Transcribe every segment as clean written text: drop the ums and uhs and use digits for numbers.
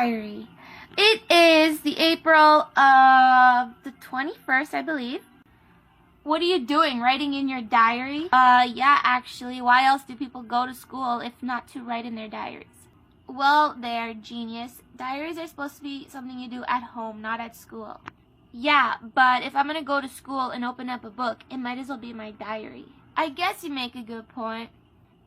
diary. It is the April of the 21st, I believe. What are you doing, writing in your diary? Yeah, actually. Why else do people go to school if not to write in their diaries? Well, they're genius. Diaries are supposed to be something you do at home, not at school. Yeah, but if I'm gonna go to school and open up a book, it might as well be my diary. I guess you make a good point.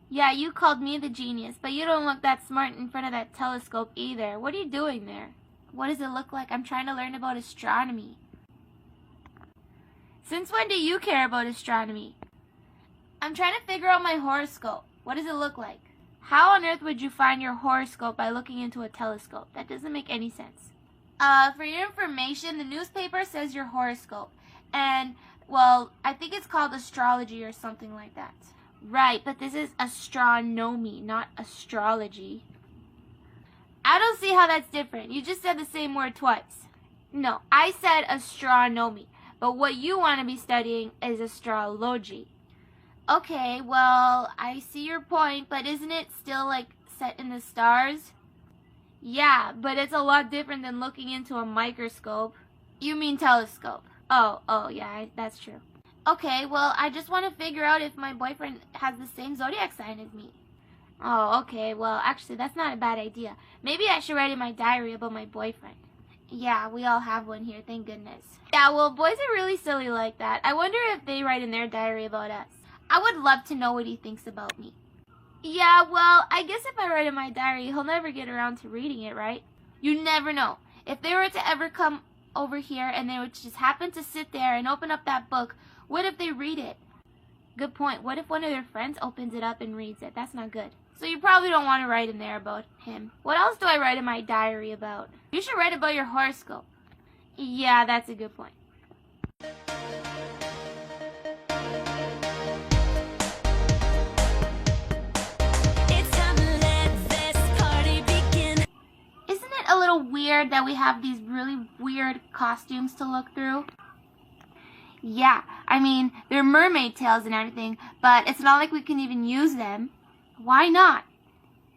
Yeah, you called me the genius, but you don't look that smart in front of that telescope either. What are you doing there? What does it look like? I'm trying to learn about astronomy. Since when do you care about astronomy? I'm trying to figure out my horoscope. What does it look like? How on earth would you find your horoscope by looking into a telescope? That doesn't make any sense. For your information, the newspaper says your horoscope. And, well, I think it's called astrology or something like that. Right, but this is astronomy, not astrology. I don't see how that's different. You just said the same word twice. No, I said astronomy. But what you want to be studying is astrology. Okay, well, I see your point, but isn't it still, like, set in the stars? Yeah, but it's a lot different than looking into a microscope. You mean telescope. Oh, yeah, that's true. Okay, well, I just want to figure out if my boyfriend has the same zodiac sign as me. Oh, okay, well, actually, that's not a bad idea. Maybe I should write in my diary about my boyfriend. Yeah, we all have one here, thank goodness. Yeah, well, boys are really silly like that. I wonder if they write in their diary about us. I would love to know what he thinks about me. Yeah, well, I guess if I write in my diary, he'll never get around to reading it, right? You never know. If they were to ever come over here and they would just happen to sit there and open up that book, what if they read it? Good point. What if one of their friends opens it up and reads it? That's not good. So you probably don't want to write in there about him. What else do I write in my diary about? You should write about your horoscope. Yeah, that's a good point. It's time to let this party begin. Isn't it a little weird that we have these really weird costumes to look through? Yeah, I mean, they're mermaid tails and everything, but it's not like we can even use them. Why not?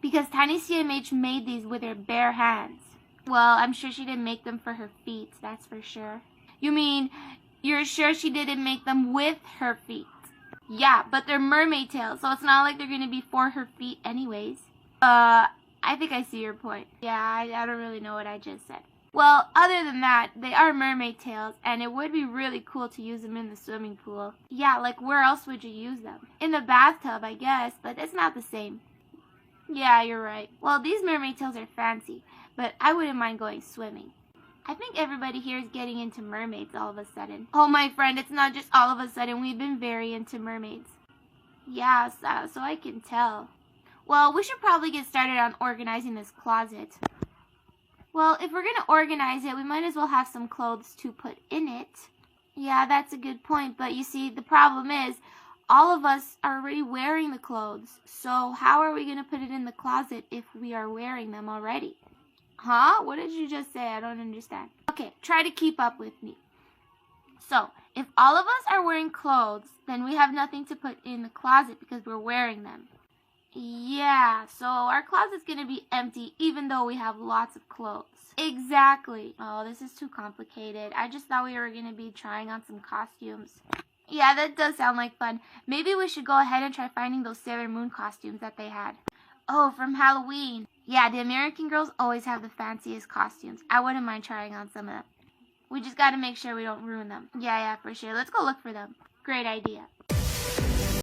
Because Tiny CMH made these with her bare hands. Well, I'm sure she didn't make them for her feet, that's for sure. You mean, you're sure she didn't make them with her feet? Yeah, but they're mermaid tails, so it's not like they're going to be for her feet anyways. I think I see your point. Yeah, I don't really know what I just said. Well, other than that, they are mermaid tails, and it would be really cool to use them in the swimming pool. Yeah, like where else would you use them? In the bathtub, I guess, but it's not the same. Yeah, you're right. Well, these mermaid tails are fancy, but I wouldn't mind going swimming. I think everybody here is getting into mermaids all of a sudden. Oh, my friend, it's not just all of a sudden. We've been very into mermaids. Yeah, so I can tell. Well, we should probably get started on organizing this closet. Well, if we're going to organize it, we might as well have some clothes to put in it. Yeah, that's a good point, but you see, the problem is, all of us are already wearing the clothes, so how are we going to put it in the closet if we are wearing them already? Huh? What did you just say? I don't understand. Okay, try to keep up with me. So, if all of us are wearing clothes, then we have nothing to put in the closet because we're wearing them. Yeah, so our closet's going to be empty even though we have lots of clothes. Exactly. Oh, this is too complicated. I just thought we were going to be trying on some costumes. Yeah, that does sound like fun. Maybe we should go ahead and try finding those Sailor Moon costumes that they had. Oh, from Halloween. Yeah, the American girls always have the fanciest costumes. I wouldn't mind trying on some of them. We just got to make sure we don't ruin them. Yeah, for sure. Let's go look for them. Great idea.